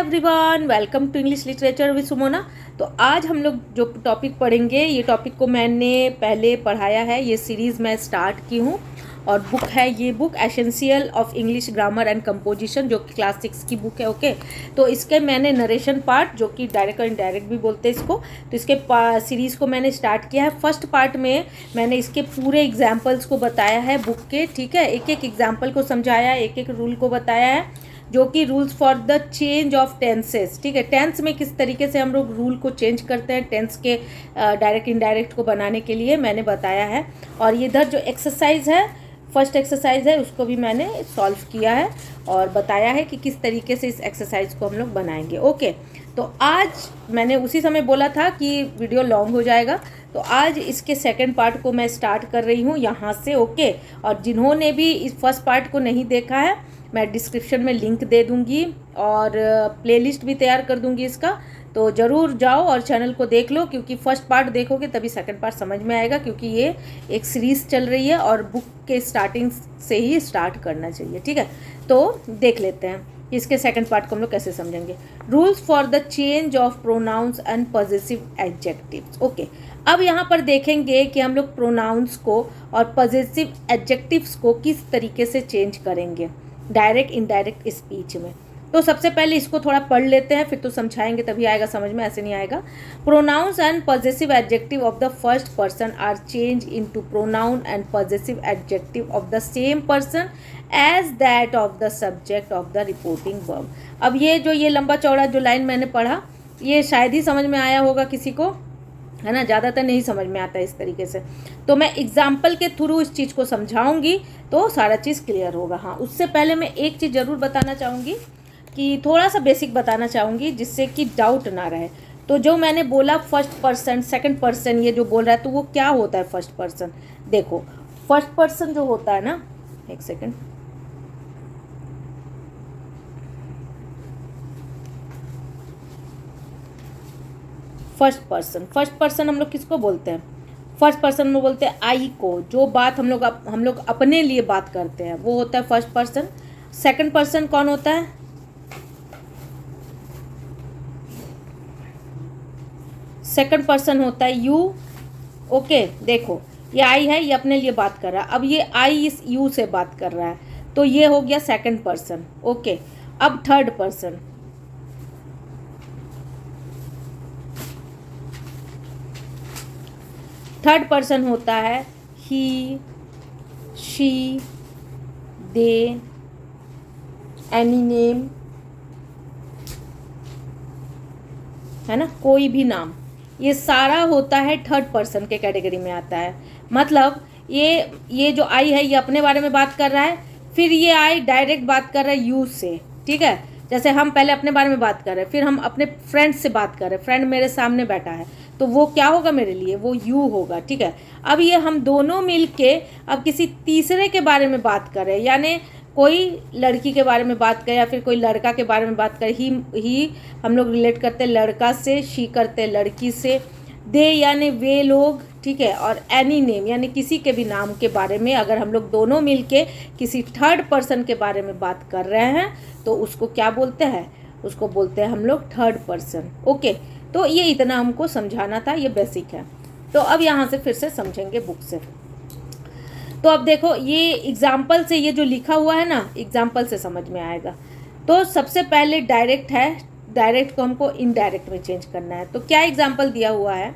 Everyone, welcome to English literature with Sumona. तो आज हम लोग जो टॉपिक पढ़ेंगे, ये टॉपिक को मैंने पहले पढ़ाया है, ये सीरीज़ मैं स्टार्ट की हूँ और बुक है ये book essential of English grammar and composition, जो कि क्लास 6 की बुक है। ओके, तो इसके मैंने नरेशन पार्ट, जो कि डायरेक्ट और इनडायरेक्ट भी बोलते हैं इसको, तो इसके सीरीज़ को मैंने स्टार्ट किया है। फर्स्ट पार्ट में मैंने इसके पूरे एग्जाम्पल्स को बताया है बुक के, ठीक है, एक एक एग्जाम्पल को समझाया, एक एक रूल को बताया है, जो कि rules for the change of tenses, ठीक है, टेंस में किस तरीके से हम लोग रूल को चेंज करते हैं, टेंस के डायरेक्ट इनडायरेक्ट को बनाने के लिए मैंने बताया है। और इधर जो एक्सरसाइज है, फर्स्ट एक्सरसाइज है, उसको भी मैंने सॉल्व किया है और बताया है कि किस तरीके से इस एक्सरसाइज को हम लोग बनाएंगे। ओके, तो आज मैंने उसी समय बोला था कि वीडियो लॉन्ग हो जाएगा, तो आज इसके सेकंड पार्ट को मैं स्टार्ट कर रही हूँ यहाँ से। ओके, और जिन्होंने भी इस फर्स्ट पार्ट को नहीं देखा है, मैं डिस्क्रिप्शन में लिंक दे दूँगी और प्लेलिस्ट भी तैयार कर दूँगी इसका, तो ज़रूर जाओ और चैनल को देख लो, क्योंकि फर्स्ट पार्ट देखोगे तभी सेकंड पार्ट समझ में आएगा, क्योंकि ये एक सीरीज़ चल रही है और बुक के स्टार्टिंग से ही स्टार्ट करना चाहिए। ठीक है, तो देख लेते हैं इसके सेकंड पार्ट को हम लोग कैसे समझेंगे। Rules for the change of pronouns and possessive adjectives. Okay, अब यहाँ पर देखेंगे कि हम लोग प्रोनाउंस को और पॉजेसिव एडजेक्टिव्स को किस तरीके से चेंज करेंगे डायरेक्ट इनडायरेक्ट स्पीच में। तो सबसे पहले इसको थोड़ा पढ़ लेते हैं, फिर तो समझाएंगे तभी आएगा समझ में, ऐसे नहीं आएगा। Pronouns and possessive adjective of the first person are change into pronoun and possessive adjective of the same person as that of the subject of the reporting verb. अब ये लंबा चौड़ा जो लाइन मैंने पढ़ा, ये शायद ही समझ में आया होगा किसी को, है ना, ज़्यादातर नहीं समझ में आता इस तरीके से, तो मैं एग्जाम्पल के थ्रू इस चीज़ को समझाऊंगी तो सारा चीज़ क्लियर होगा। हाँ, उससे पहले मैं एक चीज़ ज़रूर बताना चाहूँगी, कि थोड़ा सा बेसिक बताना चाहूँगी जिससे कि डाउट ना रहे। तो जो मैंने बोला फर्स्ट पर्सन सेकंड पर्सन, ये जो बोल रहा है, तो वो क्या होता है फर्स्ट पर्सन। देखो, फर्स्ट पर्सन जो होता है ना, एक सेकेंड, फर्स्ट पर्सन हम लोग किसको बोलते हैं? फर्स्ट पर्सन में बोलते हैं आई को, जो बात हम लोग अपने लिए बात करते हैं, वो होता है फर्स्ट पर्सन। सेकंड पर्सन कौन होता है? सेकंड पर्सन होता है यू। ओके, देखो ये आई है, ये अपने लिए बात कर रहा है, अब ये आई इस यू से बात कर रहा है, तो ये हो गया सेकंड पर्सन। ओके, अब थर्ड पर्सन, थर्ड पर्सन होता है ही, शी, दे, एनी नेम, है ना, कोई भी नाम, ये सारा होता है थर्ड पर्सन के कैटेगरी में आता है। मतलब ये जो आई है, ये अपने बारे में बात कर रहा है, फिर ये आई डायरेक्ट बात कर रहा है यू से, ठीक है। जैसे हम पहले अपने बारे में बात कर रहे हैं, फिर हम अपने फ्रेंड से बात कर रहे हैं, फ्रेंड मेरे सामने बैठा है, तो वो क्या होगा मेरे लिए, वो यू होगा, ठीक है। अब ये हम दोनों मिलके अब किसी तीसरे के बारे में बात कर रहे हैं, यानी कोई लड़की के बारे में बात करे या फिर कोई लड़का के बारे में बात करे, ही हम लोग रिलेट करते हैं लड़का से, शी करते हैं लड़की से, दे यानी वे लोग, ठीक है, और एनी नेम यानी किसी के भी नाम के बारे में अगर हम लोग दोनों मिलके किसी थर्ड पर्सन के बारे में बात कर रहे हैं, तो उसको क्या बोलते हैं? उसको बोलते हैं हम लोग थर्ड पर्सन। ओके, तो ये इतना हमको समझाना था, ये बेसिक है। तो अब यहाँ से फिर से समझेंगे बुक से। तो अब देखो, ये एग्जाम्पल से, ये जो लिखा हुआ है ना, एग्जाम्पल से समझ में आएगा। तो सबसे पहले डायरेक्ट है, डायरेक्ट को हमको इनडायरेक्ट में चेंज करना है। तो क्या एग्जाम्पल दिया हुआ है?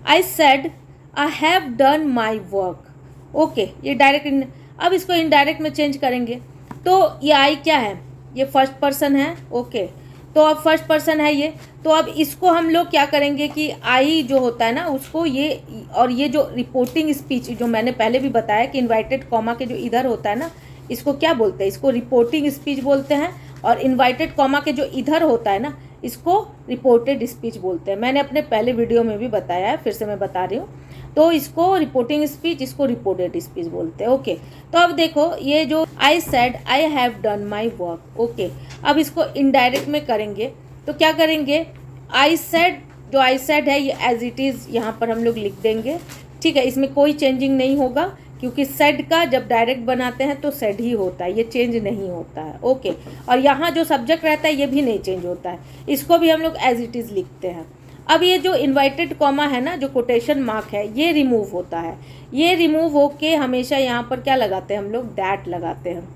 I said I have done my work. Okay, ये डायरेक्ट, अब इसको इनडायरेक्ट में चेंज करेंगे, तो ये आई क्या है? ये फर्स्ट पर्सन है। ओके, तो अब फर्स्ट पर्सन है ये, तो अब इसको हम लोग क्या करेंगे कि आई जो होता है ना, उसको ये, और ये जो रिपोर्टिंग स्पीच जो मैंने पहले भी बताया कि इन्वाइटेड कॉमा के जो इधर होता है ना, इसको क्या बोलते हैं? इसको रिपोर्टिंग स्पीच बोलते हैं, और इन्वाइटेड कॉमा के जो इधर होता है ना, इसको रिपोर्टेड स्पीच बोलते हैं। मैंने अपने पहले वीडियो में भी बताया है, फिर से मैं बता रही हूँ। तो इसको रिपोर्टिंग स्पीच, इसको रिपोर्टेड स्पीच बोलते हैं। ओके, तो अब देखो, ये जो I said I have done my work. Okay, अब इसको इनडायरेक्ट में करेंगे, तो क्या करेंगे? आई सेड, जो आई सेड है ये एज इट इज़ यहाँ पर हम लोग लिख देंगे, ठीक है, इसमें कोई चेंजिंग नहीं होगा, क्योंकि सेड का जब डायरेक्ट बनाते हैं तो सेड ही होता है, ये चेंज नहीं होता है। ओके, और यहाँ जो सब्जेक्ट रहता है ये भी नहीं चेंज होता है, इसको भी हम लोग एज इट इज़ लिखते हैं। अब ये जो इन्वर्टेड कॉमा है ना, जो कोटेशन मार्क है, ये रिमूव होता है। ये रिमूव होके हमेशा यहाँ पर क्या लगाते हैं हम लोग, दैट लगाते हैं।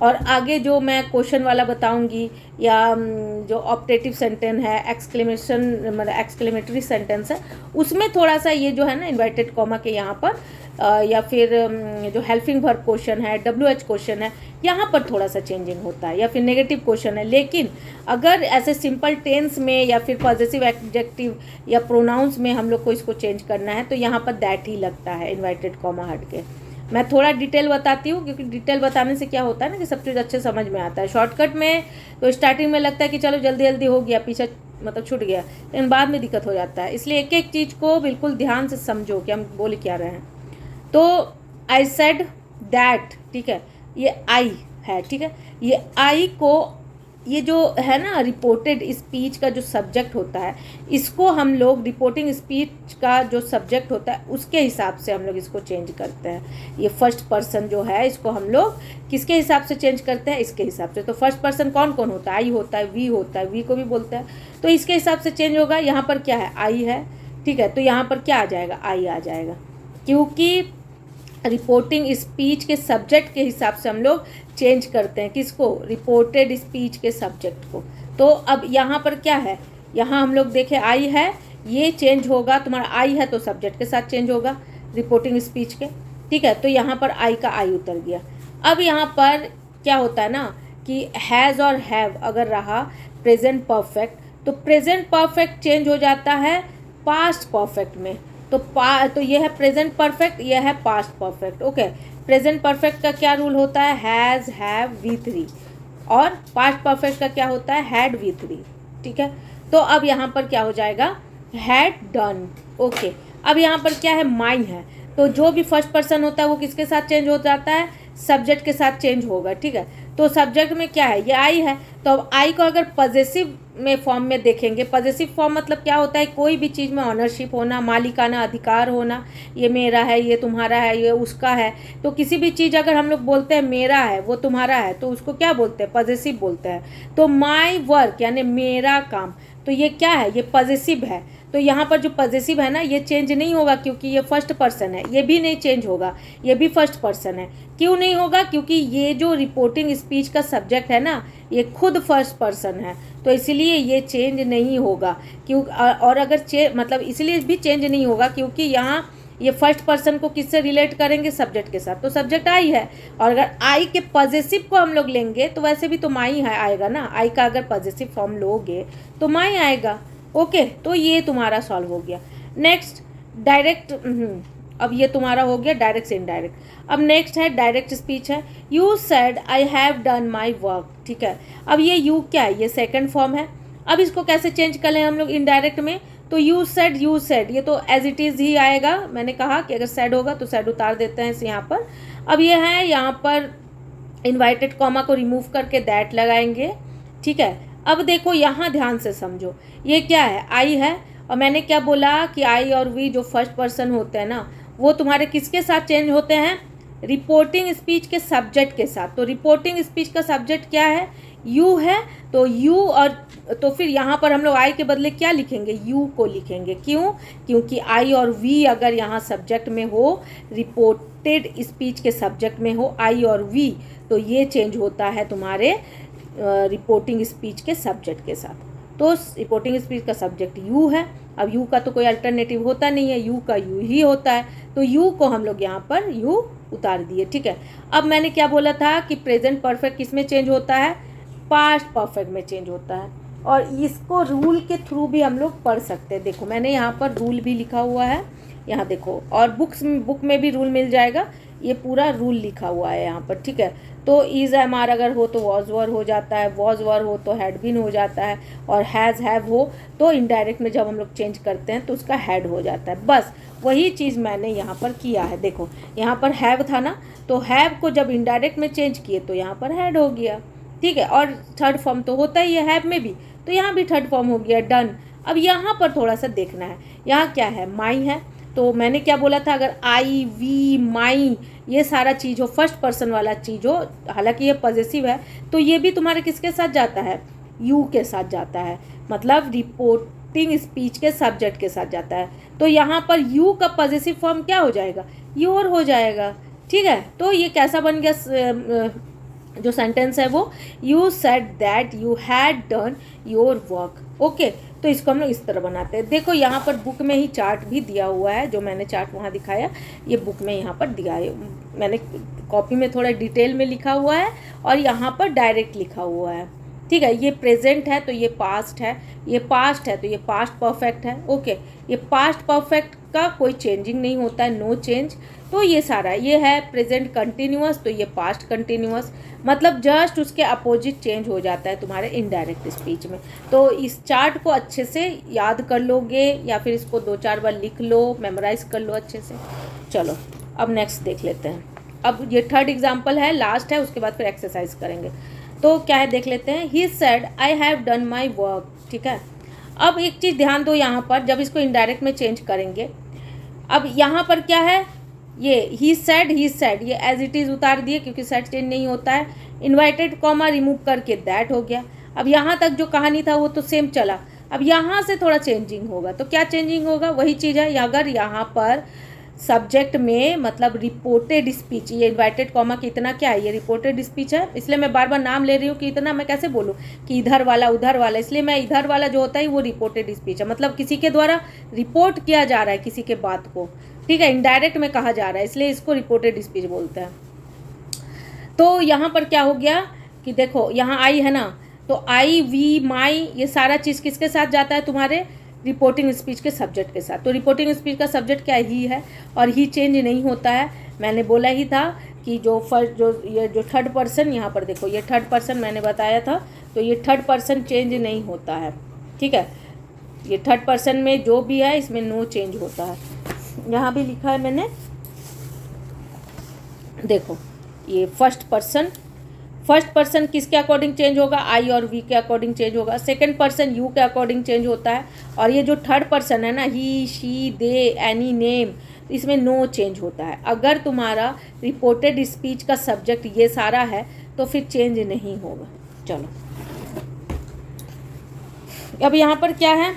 और आगे जो मैं क्वेश्चन वाला बताऊंगी या जो ऑप्टेटिव सेंटेंस है, एक्सक्लेमेशन मतलब एक्सक्लेमेटरी सेंटेंस है, उसमें थोड़ा सा ये जो है ना इन्वर्टेड कॉमा के यहाँ पर या फिर जो हेल्पिंग वर्ब क्वेश्चन है, WH क्वेश्चन है, यहाँ पर थोड़ा सा चेंजिंग होता है, या फिर नेगेटिव क्वेश्चन है। लेकिन अगर ऐसे सिंपल टेंस में या फिर पॉजिटिव एडजेक्टिव या प्रोनाउंस में हम लोग को इसको चेंज करना है तो यहाँ पर दैट ही लगता है इन्वर्टेड कॉमा हट के। मैं थोड़ा डिटेल बताती हूँ, क्योंकि डिटेल बताने से क्या होता है ना कि सब चीज़ अच्छे समझ में आता है। शॉर्टकट में तो स्टार्टिंग में लगता है कि चलो जल्दी जल्दी हो गया, पीछे मतलब छूट गया, लेकिन बाद में दिक्कत हो जाता है। इसलिए एक एक चीज़ को बिल्कुल ध्यान से समझो कि हम बोल क्या रहे हैं। तो आई सेड दैट, ठीक है, ये आई है, ठीक है। ये आई को, ये जो है ना रिपोर्टेड स्पीच का जो सब्जेक्ट होता है, इसको हम लोग रिपोर्टिंग स्पीच का जो सब्जेक्ट होता है उसके हिसाब से हम लोग इसको चेंज करते हैं। ये फर्स्ट पर्सन जो है इसको हम लोग किसके हिसाब से चेंज करते हैं, इसके हिसाब से। तो फर्स्ट पर्सन कौन कौन होता है, आई होता है, वी होता है, वी को भी बोलते हैं, तो इसके हिसाब से चेंज होगा। यहाँ पर क्या है, आई है, ठीक है, तो यहाँ पर क्या आ जाएगा, आई आ जाएगा, क्योंकि रिपोर्टिंग स्पीच के सब्जेक्ट के हिसाब से हम लोग चेंज करते हैं। किसको, रिपोर्टेड स्पीच के सब्जेक्ट को। तो अब यहाँ पर क्या है, यहाँ हम लोग देखें आई है, ये चेंज होगा, तुम्हारा आई है तो सब्जेक्ट के साथ चेंज होगा रिपोर्टिंग स्पीच के, ठीक है। तो यहाँ पर आई का आई उतर गया। अब यहाँ पर क्या होता है ना कि हैज़ और हैव अगर रहा प्रेजेंट परफेक्ट, तो प्रेजेंट परफेक्ट चेंज हो जाता है पास्ट परफेक्ट में। तो ये है प्रेजेंट परफेक्ट, ये है past perfect. Okay, present perfect का क्या रूल होता है, हैज़ हैव V3, और पास्ट परफेक्ट का क्या होता है, हैड V3, ठीक है। तो अब यहाँ पर क्या हो जाएगा, हैड डन। ओके, अब यहाँ पर क्या है, माई है, तो जो भी फर्स्ट पर्सन होता है वो किसके साथ चेंज हो जाता है, सब्जेक्ट के साथ चेंज होगा, ठीक है। तो सब्जेक्ट में क्या है, ये आई है, तो अब आई को अगर पॉजेसिव में फॉर्म में देखेंगे, पॉजेसिव फॉर्म मतलब क्या होता है, कोई भी चीज़ में ऑनरशिप होना, मालिकाना अधिकार होना, ये मेरा है, ये तुम्हारा है, ये उसका है। तो किसी भी चीज़ अगर हम लोग बोलते हैं मेरा है, वो तुम्हारा है, तो उसको क्या बोलते हैं, पॉजेसिव बोलते हैं। तो माई वर्क यानी मेरा काम, तो ये क्या है, ये पॉजेसिव है। तो यहाँ पर जो पॉजेसिव है ना, ये चेंज नहीं होगा क्योंकि ये फर्स्ट पर्सन है, ये भी नहीं चेंज होगा, ये भी फर्स्ट पर्सन है। क्यों नहीं होगा, क्योंकि ये जो रिपोर्टिंग स्पीच का सब्जेक्ट है ना, ये खुद फर्स्ट पर्सन है, तो इसलिए ये चेंज नहीं होगा। क्यों, और अगर मतलब इसलिए भी चेंज नहीं होगा क्योंकि यहाँ ये फर्स्ट पर्सन को किससे रिलेट करेंगे, सब्जेक्ट के साथ, तो सब्जेक्ट आई है। और अगर आई के पॉजेसिव को हम लोग लेंगे तो वैसे भी तो माई है आएगा ना, आई का अगर पॉजेसिव फॉर्म लोगे तो माई आएगा। ओके, तो ये तुम्हारा सॉल्व हो गया। नेक्स्ट डायरेक्ट, अब ये तुम्हारा हो गया डायरेक्ट से इनडायरेक्ट। अब नेक्स्ट है डायरेक्ट स्पीच है, you said I have done my work, ठीक है। अब ये यू क्या है, ये सेकंड फॉर्म है। अब इसको कैसे चेंज कर लें हम लोग इनडायरेक्ट में, तो यू सेड ये तो एज इट इज़ ही आएगा। मैंने कहा कि अगर सेड होगा तो सेड उतार देते हैं यहाँ पर। अब ये है, यहाँ पर इन्वाइटेड कॉमा को रिमूव करके दैट लगाएंगे, ठीक है। अब देखो यहाँ ध्यान से समझो, ये क्या है, आई है, और मैंने क्या बोला कि आई और वी जो फर्स्ट पर्सन होते हैं ना, वो तुम्हारे किसके साथ चेंज होते हैं, रिपोर्टिंग स्पीच के सब्जेक्ट के साथ। तो रिपोर्टिंग स्पीच का सब्जेक्ट क्या है, यू है, तो यू, और तो फिर यहाँ पर हम लोग आई के बदले क्या लिखेंगे, यू को लिखेंगे। क्यों, क्योंकि आई और वी अगर यहाँ सब्जेक्ट में हो, रिपोर्टेड स्पीच के सब्जेक्ट में हो आई और वी, तो ये चेंज होता है तुम्हारे रिपोर्टिंग स्पीच के सब्जेक्ट के साथ। तो रिपोर्टिंग स्पीच का सब्जेक्ट यू है, अब यू का तो कोई अल्टरनेटिव होता नहीं है, यू का यू ही होता है, तो यू को हम लोग यहाँ पर यू उतार दिए, ठीक है। अब मैंने क्या बोला था कि प्रेजेंट परफेक्ट किस में चेंज होता है, पास्ट परफेक्ट में चेंज होता है, और इसको रूल के थ्रू भी हम लोग पढ़ सकते हैं। देखो मैंने यहाँ पर रूल भी लिखा हुआ है, यहाँ देखो, और बुक में भी रूल मिल जाएगा, ये पूरा रूल लिखा हुआ है यहाँ पर, ठीक है। तो इज़ एम आर अगर हो तो वॉज वर हो जाता है, वॉज वर हो तो हैड बीन हो जाता है, और हैज़ हैव हो तो इनडायरेक्ट में जब हम लोग चेंज करते हैं तो उसका हैड हो जाता है। बस वही चीज़ मैंने यहाँ पर किया है। देखो यहाँ पर हैव था ना, तो हैव को जब इनडायरेक्ट में चेंज किए तो यहाँ पर हैड हो गया, ठीक है। और थर्ड फॉर्म तो होता ही है हैव में भी, तो यहाँ भी थर्ड फॉर्म हो गया, डन। अब यहाँ पर थोड़ा सा देखना है, यहाँ क्या है, माई है, तो मैंने क्या बोला था, अगर आई वी माई ये सारा चीज़ हो, फर्स्ट पर्सन वाला चीज़ हो, हालांकि ये पॉजिटिव है, तो ये भी तुम्हारे किसके साथ जाता है, यू के साथ जाता है, मतलब रिपोर्टिंग स्पीच के सब्जेक्ट के साथ जाता है। तो यहाँ पर यू का पॉजिटिव फॉर्म क्या हो जाएगा, योर हो जाएगा। ठीक है, तो ये कैसा बन गया जो सेंटेंस है वो, you said that you had done your work. Okay, तो इसको हम लोग इस तरह बनाते हैं। देखो यहाँ पर बुक में ही चार्ट भी दिया हुआ है, जो मैंने चार्ट वहाँ दिखाया ये बुक में यहाँ पर दिया है। मैंने कॉपी में थोड़ा डिटेल में लिखा हुआ है और यहाँ पर डायरेक्ट लिखा हुआ है। ठीक है, ये प्रेजेंट है तो ये पास्ट है, ये पास्ट है तो ये पास्ट परफेक्ट है। ओके, ये पास्ट परफेक्ट का कोई चेंजिंग नहीं होता है, नो चेंज। तो ये सारा ये है प्रेजेंट कंटिन्यूअस, तो ये पास्ट कंटिन्यूअस, मतलब जस्ट उसके अपोजिट चेंज हो जाता है तुम्हारे इनडायरेक्ट स्पीच में। तो इस चार्ट को अच्छे से याद कर लोगे या फिर इसको 2-4 बार लिख लो, मेमोराइज कर लो अच्छे से। चलो अब नेक्स्ट देख लेते हैं। अब ये थर्ड एग्जाम्पल है, लास्ट है, उसके बाद फिर एक्सरसाइज करेंगे। तो क्या है देख लेते हैं। He said I have done my work. ठीक है, अब एक चीज़ ध्यान दो यहाँ पर, जब इसको इनडायरेक्ट में चेंज करेंगे, अब यहाँ पर क्या है, ये ही सेड ये एज इट इज़ उतार दिए क्योंकि सेड चेंज नहीं होता है। इन्वाइटेड कॉमा रिमूव करके दैट हो गया। अब यहाँ तक जो कहानी था वो तो सेम चला, अब यहाँ से थोड़ा चेंजिंग होगा। तो क्या चेंजिंग होगा, वही चीज़ है। अगर यहाँ पर सब्जेक्ट में मतलब रिपोर्टेड स्पीच, ये इन्वाइटेड कॉमा की इतना क्या है, ये रिपोर्टेड स्पीच है, इसलिए मैं बार बार नाम ले रही हूँ कि इतना मैं कैसे बोलूँ कि इधर वाला उधर वाला, इसलिए मैं इधर वाला जो होता है वो रिपोर्टेड स्पीच है, मतलब किसी के द्वारा रिपोर्ट किया जा रहा है किसी के बात को। ठीक है, इनडायरेक्ट में कहा जा रहा है, इसलिए इसको रिपोर्टेड स्पीच बोलते हैं। तो यहाँ पर क्या हो गया कि देखो यहाँ आई है ना, तो आई वी माई ये सारा चीज़ किसके साथ जाता है, तुम्हारे रिपोर्टिंग स्पीच के सब्जेक्ट के साथ। तो रिपोर्टिंग स्पीच का सब्जेक्ट क्या ही है और ही चेंज नहीं होता है। मैंने बोला ही था कि जो फर्स्ट जो थर्ड पर्सन, यहाँ पर देखो ये थर्ड पर्सन मैंने बताया था, तो ये थर्ड पर्सन चेंज नहीं होता है। ठीक है, ये थर्ड पर्सन में जो भी है इसमें नो चेंज होता है। यहाँ भी लिखा है मैंने, देखो ये फर्स्ट पर्सन किसके अकॉर्डिंग चेंज होगा, आई और वी के अकॉर्डिंग चेंज होगा। सेकंड पर्सन यू के अकॉर्डिंग चेंज होता है। और ये जो थर्ड पर्सन है ना, ही शी दे एनी नेम, इसमें नो चेंज होता है। अगर तुम्हारा रिपोर्टेड स्पीच का सब्जेक्ट ये सारा है तो फिर चेंज नहीं होगा। चलो अब यहाँ पर क्या है,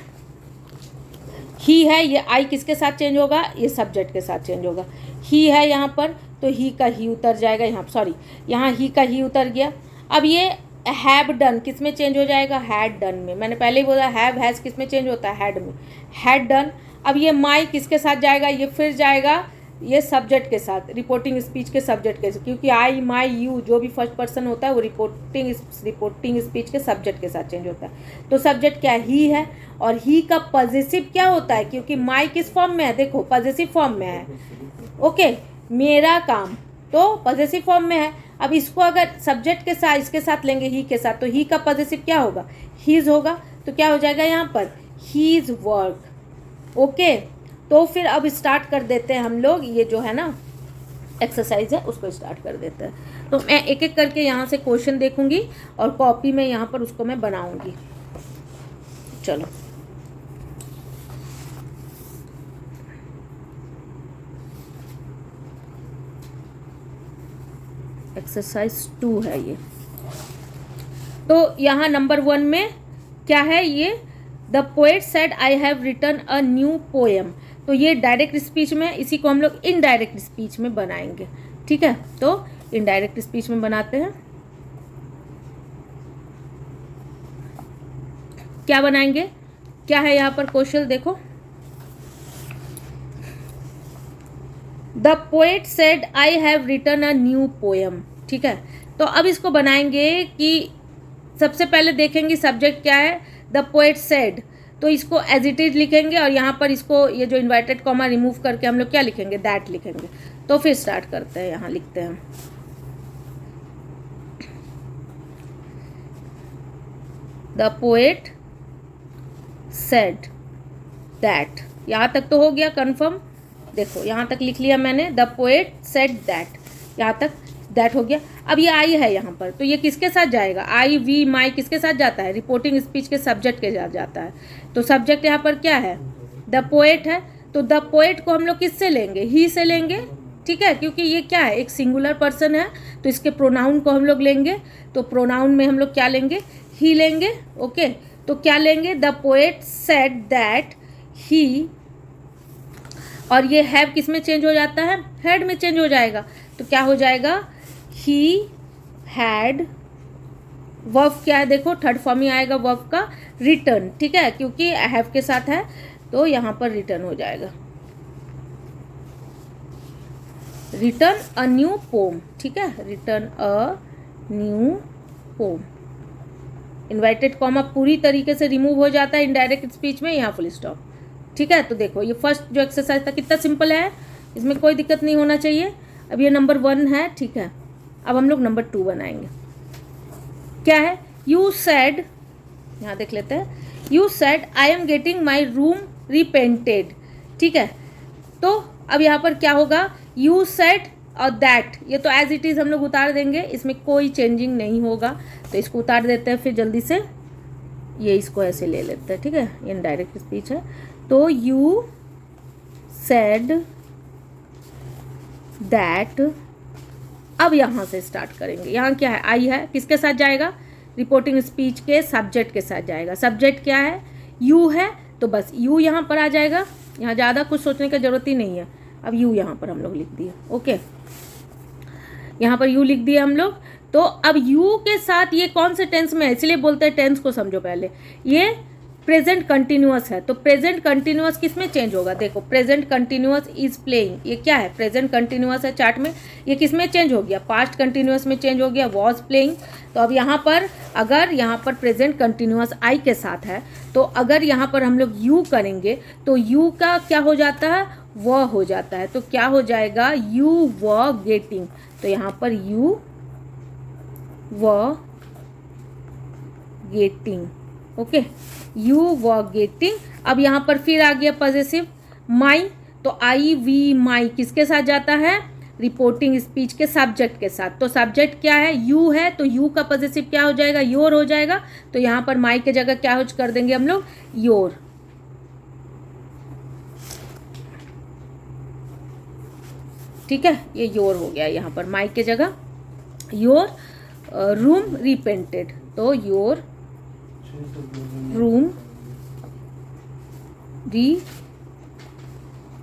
ही है, ये आई किसके साथ चेंज होगा, ये सब्जेक्ट के साथ चेंज होगा। ही है यहाँ पर तो ही का ही उतर जाएगा, यहाँ सॉरी यहाँ ही का ही उतर गया। अब ये हैव डन किस में चेंज हो जाएगा, हैड डन में। मैंने पहले ही बोला हैव हैज़ किस में चेंज होता है, हैड में, हैड डन। अब ये माई किसके साथ जाएगा, ये फिर जाएगा ये सब्जेक्ट के साथ, रिपोर्टिंग स्पीच के सब्जेक्ट के साथ, क्योंकि आई माई यू जो भी फर्स्ट पर्सन होता है वो रिपोर्टिंग स्पीच के सब्जेक्ट के साथ चेंज होता है। तो सब्जेक्ट क्या ही है और ही का पॉजिटिव क्या होता है, क्योंकि माई किस फॉर्म में है, देखो पॉजिटिव फॉर्म में है। ओके, मेरा काम तो पॉजिटिव फॉर्म में है। अब इसको अगर सब्जेक्ट के साथ इसके साथ लेंगे ही के साथ, तो ही का पॉजिटिव क्या होगा, हीज होगा। तो क्या हो जाएगा यहाँ पर, हीज वर्क। ओके, तो फिर अब स्टार्ट कर देते हैं हम लोग, ये जो है ना एक्सरसाइज है उसको स्टार्ट कर देते हैं। तो मैं एक एक करके यहाँ से क्वेश्चन देखूंगी और कॉपी में यहाँ पर उसको मैं बनाऊंगी। चलो एक्सरसाइज 2 है ये। तो यहाँ नंबर 1 में क्या है, ये the poet said I have written a new poem. तो ये डायरेक्ट स्पीच में, इसी को हम लोग इनडायरेक्ट स्पीच में बनाएंगे। ठीक है, तो इनडायरेक्ट स्पीच में बनाते हैं। क्या बनाएंगे, क्या है यहाँ पर क्वेश्चन देखो, the poet said I have written a new poem. ठीक है, तो अब इसको बनाएंगे कि सबसे पहले देखेंगे सब्जेक्ट क्या है, द पोएट सेड, तो इसको एज इट इज लिखेंगे और यहाँ पर इसको ये जो इन्वर्टेड कॉमा रिमूव करके हम लोग क्या लिखेंगे, दैट लिखेंगे। तो फिर स्टार्ट करते हैं, यहाँ लिखते हैं द पोएट सेड दैट। यहाँ तक तो हो गया कंफर्म, देखो यहाँ तक लिख लिया मैंने, द पोएट सेड दैट, यहाँ तक दैट हो गया। अब ये आई है यहाँ पर, तो ये किसके साथ जाएगा, आई वी माई किसके साथ जाता है, रिपोर्टिंग स्पीच के सब्जेक्ट के साथ जाता है। तो सब्जेक्ट यहाँ पर क्या है, द पोएट है, तो द पोएट को हम लोग किससे लेंगे, ही से लेंगे, ठीक है, क्योंकि ये क्या है, एक सिंगुलर पर्सन है, तो इसके प्रोनाउन को हम लोग लेंगे, तो प्रोनाउन में हम लोग क्या लेंगे, ही लेंगे। ओके, तो क्या लेंगे, the poet said that he, और ये हैव किस में चेंज हो जाता है, हैड में चेंज हो जाएगा, तो क्या हो जाएगा, ही हैड, वर्ब क्या है देखो, थर्ड फॉर्म ही आएगा वर्ब का, रिटर्न, ठीक है, क्योंकि हैव के साथ है तो यहाँ पर रिटर्न हो जाएगा, रिटर्न अ न्यू पोम, ठीक है, return a new poem. Inverted comma पूरी तरीके से रिमूव हो जाता है इनडायरेक्ट स्पीच में, यहाँ फुल स्टॉप, ठीक है। तो देखो ये फर्स्ट जो एक्सरसाइज था कितना सिंपल है, इसमें कोई दिक्कत नहीं होना चाहिए। अब ये नंबर 1 है, ठीक है। अब हम लोग नंबर 2 बनाएंगे। क्या है, यू सेड, यहाँ देख लेते हैं, you said I am getting my room repented, ठीक है। तो अब यहाँ पर क्या होगा, यू सेड और दैट, ये तो एज इट इज़ हम लोग उतार देंगे, इसमें कोई चेंजिंग नहीं होगा, तो इसको उतार देते हैं फिर जल्दी से, ये इसको ऐसे ले लेते हैं, ठीक है, इनडायरेक्ट स्पीच है। तो यू सेड दैट, अब यहाँ से स्टार्ट करेंगे, यहाँ क्या है, आई है, किसके साथ जाएगा, रिपोर्टिंग स्पीच के सब्जेक्ट के साथ जाएगा। सब्जेक्ट क्या है, यू है, तो बस यू यहाँ पर आ जाएगा, यहाँ ज़्यादा कुछ सोचने की ज़रूरत ही नहीं है। अब यू यहाँ पर हम लोग लिख दिए, ओके, यहाँ पर यू लिख दिए हम लोग। तो अब यू के साथ ये कौन से टेंस में है, इसलिए बोलते हैं टेंस को समझो पहले, ये प्रेजेंट कंटिन्यूअस है, तो प्रेजेंट कंटिन्यूअस किस में चेंज होगा, देखो प्रेजेंट कंटिन्यूअस इज प्लेइंग, ये क्या है, प्रेजेंट कंटिन्यूअस है चार्ट में, ये किस में चेंज हो गया, पास्ट कंटिन्यूअस में चेंज हो गया, वॉज प्लेइंग। तो अब यहाँ पर अगर यहाँ पर प्रेजेंट कंटिन्यूअस आई के साथ है, तो अगर यहाँ पर हम लोग यू करेंगे तो यू का क्या हो जाता है, व हो जाता है, तो क्या हो जाएगा, यू व गेटिंग, तो यहाँ पर यू व गेटिंग, ओके, यू व गेटिंग। अब यहाँ पर फिर आ गया पॉजेसिव माई, तो आई वी माई किसके साथ जाता है, रिपोर्टिंग स्पीच के सब्जेक्ट के साथ, तो सब्जेक्ट क्या है, यू है, तो यू का पॉजेसिव क्या हो जाएगा, योर हो जाएगा, तो यहाँ पर माई के जगह क्या हो कर देंगे हम लोग, योर, ठीक है, ये योर हो गया, यहाँ पर माई के जगह योर रूम रिपेंटेड, तो योर रूम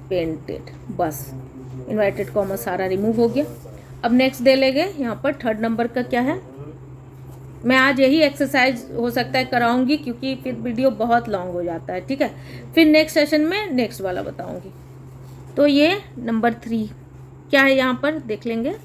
रिपेंटेड, बस इन्वर्टेड कॉमा सारा रिमूव हो गया। अब नेक्स्ट दे लेंगे, यहाँ पर थर्ड नंबर का क्या है, मैं आज यही एक्सरसाइज हो सकता है कराऊंगी क्योंकि फिर वीडियो बहुत लॉन्ग हो जाता है, ठीक है, फिर नेक्स्ट सेशन में नेक्स्ट वाला बताऊंगी। तो ये नंबर 3 क्या है, यहाँ पर देख लेंगे,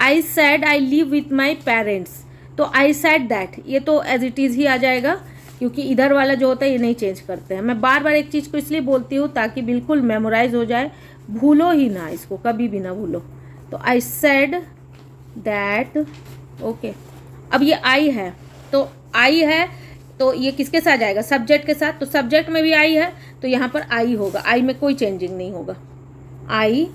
आई sad I live with my parents, तो आई सैड दैट, ये तो एज इट इज़ ही आ जाएगा क्योंकि इधर वाला जो होता है ये नहीं चेंज करते हैं। मैं बार बार एक चीज़ को इसलिए बोलती हूँ ताकि बिल्कुल मेमोराइज हो जाए, भूलो ही ना इसको, कभी भी ना भूलो। तो आई सेड दैट, ओके। अब ये आई है, तो आई है तो ये किसके साथ जाएगा, सब्जेक्ट के साथ, तो सब्जेक्ट में भी आई है तो यहाँ पर आई होगा, आई में कोई चेंजिंग नहीं होगा, आई।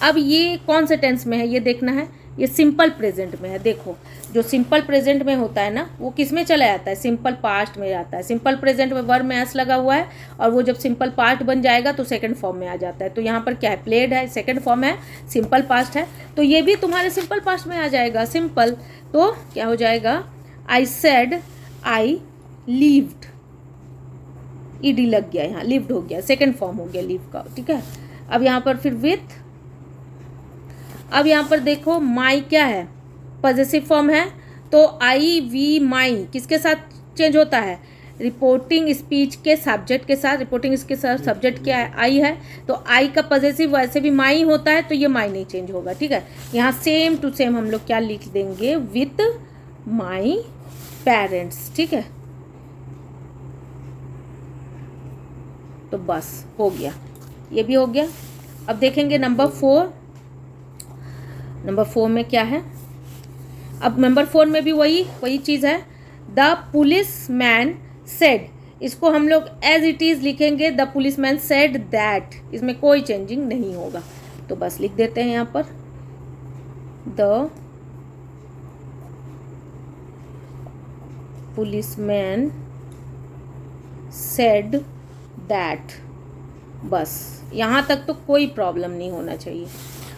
अब ये कौन से टेंस में है ये देखना है, ये सिंपल प्रेजेंट में है। देखो जो सिंपल प्रेजेंट में होता है ना वो किस में चला जाता है, सिंपल पास्ट में जाता है। सिंपल प्रेजेंट में वर्ब में एस लगा हुआ है और वो जब सिंपल पास्ट बन जाएगा तो सेकंड फॉर्म में आ जाता है। तो यहाँ पर क्या है, प्लेड है, सेकंड फॉर्म है, सिंपल पास्ट है, तो ये भी तुम्हारे सिंपल पास्ट में आ जाएगा, सिंपल। तो क्या हो जाएगा, I said I lived, ED लग गया यहाँ, लिव्ड हो गया, सेकंड फॉर्म हो गया लिव का, ठीक है। अब यहाँ पर फिर विथ, अब यहाँ पर देखो माई क्या है, पॉजेसिव फॉर्म है, तो आई वी माई किसके साथ चेंज होता है, रिपोर्टिंग स्पीच के सब्जेक्ट के साथ। रिपोर्टिंग के साथ सब्जेक्ट क्या है, आई है, तो आई का पॉजेसिव वैसे भी माई होता है, तो ये माई नहीं चेंज होगा, ठीक है। यहाँ सेम टू सेम हम लोग क्या लिख देंगे, विथ माई पेरेंट्स, ठीक है। तो बस हो गया, ये भी हो गया। अब देखेंगे नंबर 4, नंबर 4 में क्या है। अब नंबर 4 में भी वही चीज़ है, द पुलिस मैन सेड, इसको हम लोग एज इट इज़ लिखेंगे, the police man said that, इसमें कोई चेंजिंग नहीं होगा, तो बस लिख देते हैं यहाँ पर, the police man said that, बस यहाँ तक तो कोई प्रॉब्लम नहीं होना चाहिए।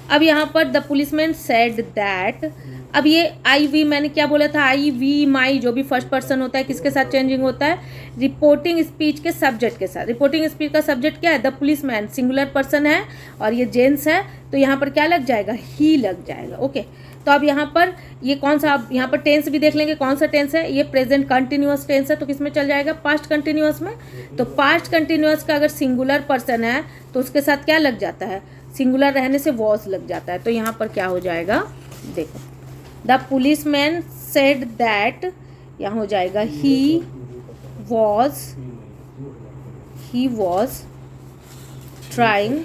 अब यहाँ पर द पुलिसमैन सेड दैट, अब ये आई वी मैंने क्या बोला था, आई वी माई जो भी फर्स्ट पर्सन होता है किसके साथ चेंजिंग होता है, रिपोर्टिंग स्पीच के सब्जेक्ट के साथ। रिपोर्टिंग स्पीच का सब्जेक्ट क्या है, द पुलिसमैन, सिंगुलर पर्सन है और ये जेंट्स है, तो यहाँ पर क्या लग जाएगा, ही लग जाएगा। ओके, तो अब यहाँ पर ये कौन सा, अब यहाँ पर टेंस भी देख लेंगे कौन सा टेंस है, ये प्रेजेंट कंटिन्यूअस टेंस है, तो किस में चल जाएगा, पास्ट कंटिन्यूअस में। तो पास्ट कंटिन्यूअस का अगर सिंगुलर पर्सन है तो उसके साथ क्या लग जाता है, सिंगुलर रहने से वॉज लग जाता है। तो यहाँ पर क्या हो जाएगा, देखो, द पुलिसमैन सेड दैट, यहाँ हो जाएगा he was trying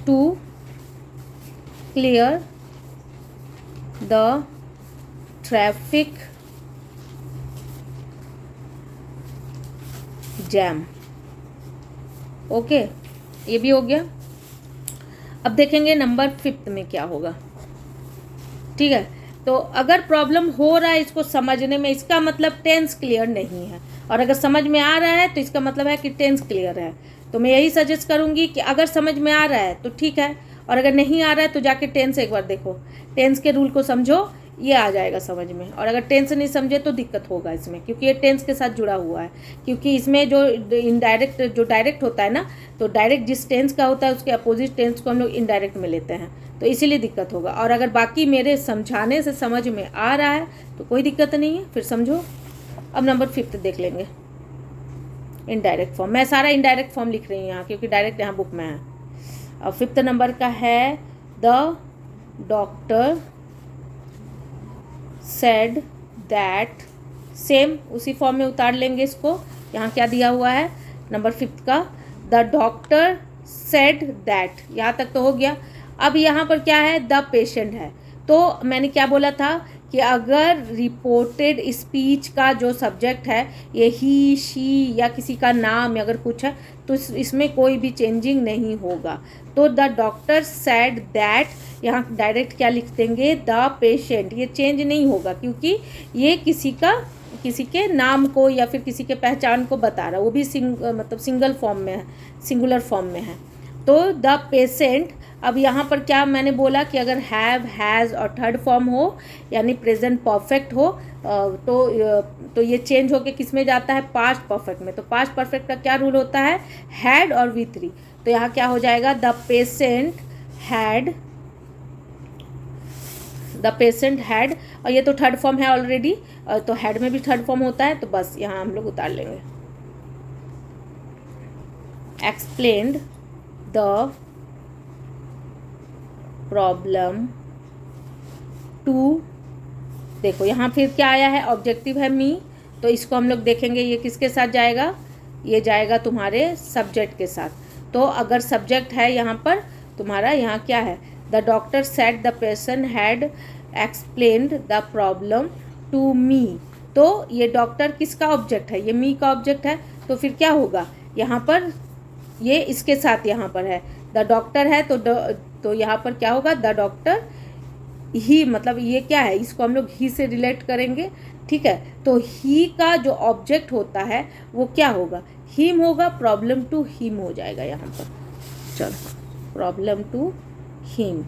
to clear the traffic jam. Okay, ये भी हो गया। अब देखेंगे नंबर 5 में क्या होगा। ठीक है, तो अगर प्रॉब्लम हो रहा है इसको समझने में, इसका मतलब टेंस क्लियर नहीं है, और अगर समझ में आ रहा है तो इसका मतलब है कि टेंस क्लियर है। तो मैं यही सजेस्ट करूँगी कि अगर समझ में आ रहा है तो ठीक है, और अगर नहीं आ रहा है तो जाके टेंस एक बार देखो, टेंस के रूल को समझो, ये आ जाएगा समझ में। और अगर टेंस नहीं समझे तो दिक्कत होगा इसमें, क्योंकि ये टेंस के साथ जुड़ा हुआ है। क्योंकि इसमें जो इनडायरेक्ट जो डायरेक्ट होता है ना, तो डायरेक्ट जिस टेंस का होता है उसके अपोजिट टेंस को हम लोग इनडायरेक्ट में लेते हैं, तो इसीलिए दिक्कत होगा। और अगर बाकी मेरे समझाने से समझ में आ रहा है तो कोई दिक्कत नहीं है, फिर समझो। अब नंबर 5 देख लेंगे, इनडायरेक्ट फॉर्म। मैं सारा इनडायरेक्ट फॉर्म लिख रही हूँ यहाँ, क्योंकि डायरेक्ट यहाँ बुक में है। अब 5 नंबर का है, the doctor said that, same उसी फॉर्म में उतार लेंगे इसको। यहाँ क्या दिया हुआ है नंबर 5 का, द डॉक्टर सेड दैट, यहाँ तक तो हो गया। अब यहाँ पर क्या है, द पेशेंट है। तो मैंने क्या बोला था कि अगर रिपोर्टेड स्पीच का जो सब्जेक्ट है ये ही, शी या किसी का नाम या अगर कुछ है तो इसमें कोई भी चेंजिंग नहीं होगा। तो द डॉक्टर सेड दैट, यहाँ डायरेक्ट क्या लिख देंगे, द पेशेंट, ये चेंज नहीं होगा क्योंकि ये किसी के नाम को या फिर किसी के पहचान को बता रहा है, वो भी मतलब सिंगल फॉर्म में है, सिंगुलर फॉर्म में है। तो द पेशेंट, अब यहाँ पर क्या मैंने बोला कि अगर हैव, हैज़ और थर्ड फॉर्म हो यानी प्रेजेंट परफेक्ट हो तो ये चेंज होके किस में जाता है, पास्ट परफेक्ट में। तो पास्ट परफेक्ट का क्या रूल होता है, हैड और V3। तो यहाँ क्या हो जाएगा, द पेशेंट हैड, और ये तो थर्ड फॉर्म है ऑलरेडी, तो हैड में भी थर्ड फॉर्म होता है, तो बस यहाँ हम लोग उतार लेंगे। एक्सप्लेन्ड द प्रॉब्लम टू, देखो यहाँ फिर क्या आया है, ऑब्जेक्टिव है मी, तो इसको हम लोग देखेंगे ये किसके साथ जाएगा, ये जाएगा तुम्हारे सब्जेक्ट के साथ। तो अगर सब्जेक्ट है यहाँ पर तुम्हारा, यहाँ क्या है, the doctor said the patient had explained the problem to me, तो ये डॉक्टर किसका ऑब्जेक्ट है, ये मी का ऑब्जेक्ट है। तो फिर क्या होगा, यहाँ पर ये इसके साथ यहाँ पर है, द डॉक्टर है, तो यहाँ पर क्या होगा, द डॉक्टर ही, मतलब ये क्या है, इसको हम लोग ही से रिलेट करेंगे। ठीक है, तो ही का जो ऑब्जेक्ट होता है वो क्या होगा, हिम होगा, प्रॉब्लम टू हिम हो जाएगा यहाँ पर। चलो, प्रॉब्लम टू हिम,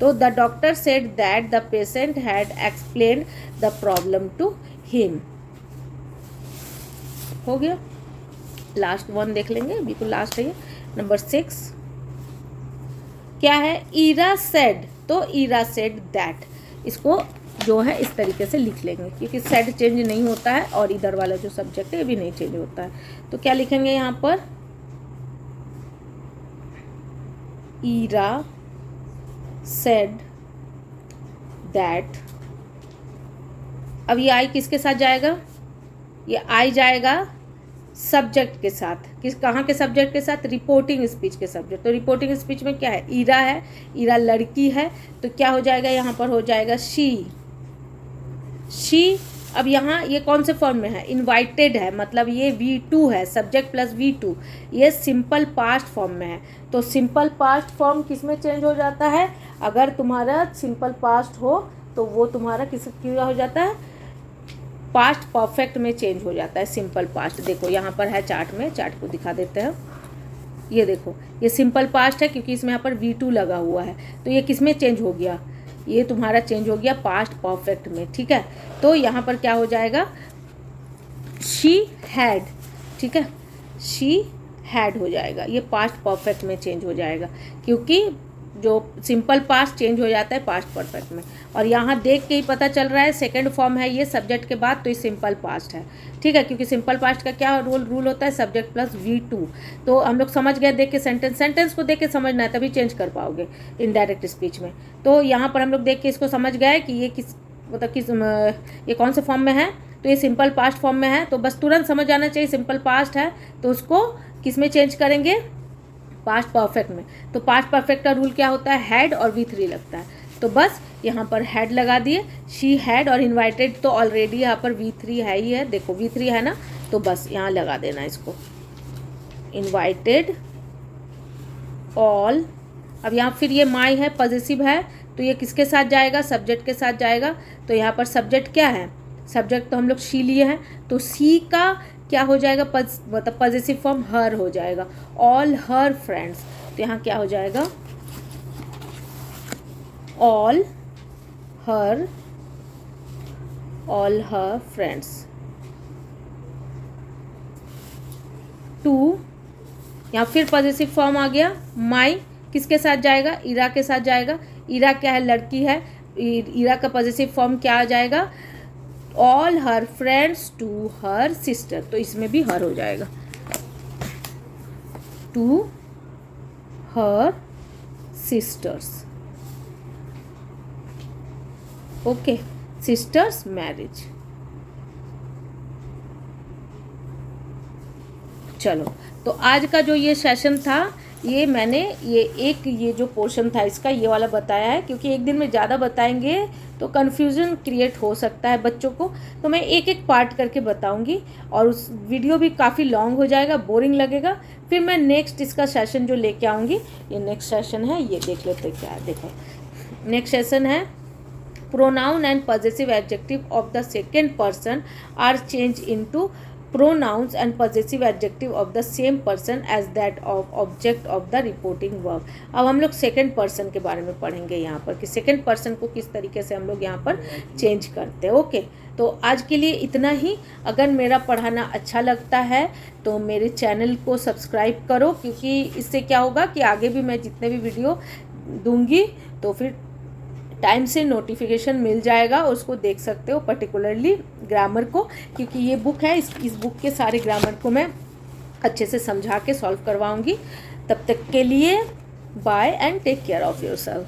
तो the doctor said that the patient had explained the problem to him. हो गया, लास्ट वन देख लेंगे, बिल्कुल लास्ट है ये, नंबर 6 क्या है, ईरा सेड, तो ईरा सेड दैट, इसको जो है इस तरीके से लिख लेंगे क्योंकि सेड चेंज नहीं होता है और इधर वाला जो सब्जेक्ट है ये भी नहीं चेंज होता है। तो क्या लिखेंगे यहाँ पर, ईरा सेड दैट। अब ये आई किसके साथ जाएगा, ये आई जाएगा सब्जेक्ट के साथ, कहाँ के सब्जेक्ट के साथ, रिपोर्टिंग स्पीच के सब्जेक्ट। तो रिपोर्टिंग स्पीच में क्या है, ईरा है, ईरा लड़की है, तो क्या हो जाएगा यहाँ पर, हो जाएगा शी। अब यहाँ ये कौन से फॉर्म में है, इनवाइटेड है, मतलब ये V2 है, सब्जेक्ट प्लस V2, ये सिंपल पास्ट फॉर्म में है। तो सिंपल पास्ट फॉर्म किस में चेंज हो जाता है, अगर तुम्हारा सिंपल पास्ट हो तो वो तुम्हारा किस हो जाता है, पास्ट परफेक्ट में चेंज हो जाता है। सिंपल पास्ट देखो यहाँ पर है चार्ट में, चार्ट को दिखा देते हैं। ये देखो ये सिंपल पास्ट है क्योंकि इसमें यहाँ पर V2 लगा हुआ है, तो ये किस में चेंज हो गया, ये तुम्हारा चेंज हो गया पास्ट परफेक्ट में, ठीक है। तो यहाँ पर क्या हो जाएगा, शी हैड, ठीक है, शी हैड हो जाएगा, ये पास्ट परफेक्ट में चेंज हो जाएगा क्योंकि जो सिंपल पास्ट चेंज हो जाता है पास्ट परफेक्ट में। और यहाँ देख के ही पता चल रहा है सेकंड फॉर्म है ये सब्जेक्ट के बाद, तो ये सिंपल पास्ट है, ठीक है, क्योंकि सिंपल पास्ट का क्या रूल होता है, सब्जेक्ट प्लस V2। तो हम लोग समझ गए देख के, सेंटेंस को देख के समझना है तभी चेंज कर पाओगे इनडायरेक्ट स्पीच में। तो यहाँ पर हम लोग देख के इसको समझ गए कि ये किस ये कौन से फॉर्म में है, तो ये सिंपल पास्ट फॉर्म में है। तो बस तुरंत समझ आना चाहिए सिंपल पास्ट है तो उसको किस में चेंज करेंगे, पास्ट परफेक्ट में। तो पास्ट परफेक्ट का रूल क्या होता है, हैड और V3 लगता है। तो बस यहाँ पर हैड लगा दिए, शी हैड, और इनवाइटेड तो ऑलरेडी यहाँ पर V3 है ही है, देखो V3 है ना, तो बस यहाँ लगा देना इसको, इनवाइटेड ऑल। अब यहाँ फिर ये माई है, पॉजिटिव है, तो ये किसके साथ जाएगा, सब्जेक्ट के साथ जाएगा। तो यहाँ पर सब्जेक्ट क्या है, सब्जेक्ट तो हम लोग शी लिए हैं, तो सी का क्या हो जाएगा, मतलब पॉजिटिव फॉर्म हर हो जाएगा, ऑल हर फ्रेंड्स। तो यहाँ क्या हो जाएगा, ऑल हर फ्रेंड्स। टू, यहाँ फिर पॉजिटिव फॉर्म आ गया, माई किसके साथ जाएगा, इरा के साथ जाएगा। इरा क्या है, लड़की है, इरा का पॉजिटिव फॉर्म क्या आ जाएगा, all her friends to her sister. तो इसमें भी हर हो जाएगा, to her sisters, okay, sisters marriage. चलो, तो आज का जो ये सेशन था, ये मैंने ये जो पोर्शन था इसका ये वाला बताया है, क्योंकि एक दिन में ज़्यादा बताएंगे तो कन्फ्यूज़न क्रिएट हो सकता है बच्चों को, तो मैं एक एक पार्ट करके बताऊंगी और उस वीडियो भी काफ़ी लॉन्ग हो जाएगा, बोरिंग लगेगा। फिर मैं नेक्स्ट इसका सेशन जो लेके आऊँगी, ये नेक्स्ट सेशन है, ये देख लेते क्या है। देखो नेक्स्ट सेशन है, pronoun and possessive adjective of the second person are change into pronouns and possessive adjective of the same person as that of object of the reporting verb। अब हम लोग सेकंड पर्सन के बारे में पढ़ेंगे यहाँ पर कि सेकंड पर्सन को किस तरीके से हम लोग यहाँ पर चेंज करते हैं। ओके, तो आज के लिए इतना ही। अगर मेरा पढ़ाना अच्छा लगता है तो मेरे चैनल को सब्सक्राइब करो, क्योंकि इससे क्या होगा कि आगे भी मैं जितने भी वीडियो दूँगी तो फिर टाइम से नोटिफिकेशन मिल जाएगा, उसको देख सकते हो, पर्टिकुलरली ग्रामर को, क्योंकि ये बुक है, इस बुक के सारे ग्रामर को मैं अच्छे से समझा के सॉल्व करवाऊंगी। तब तक के लिए bye and take care of yourself.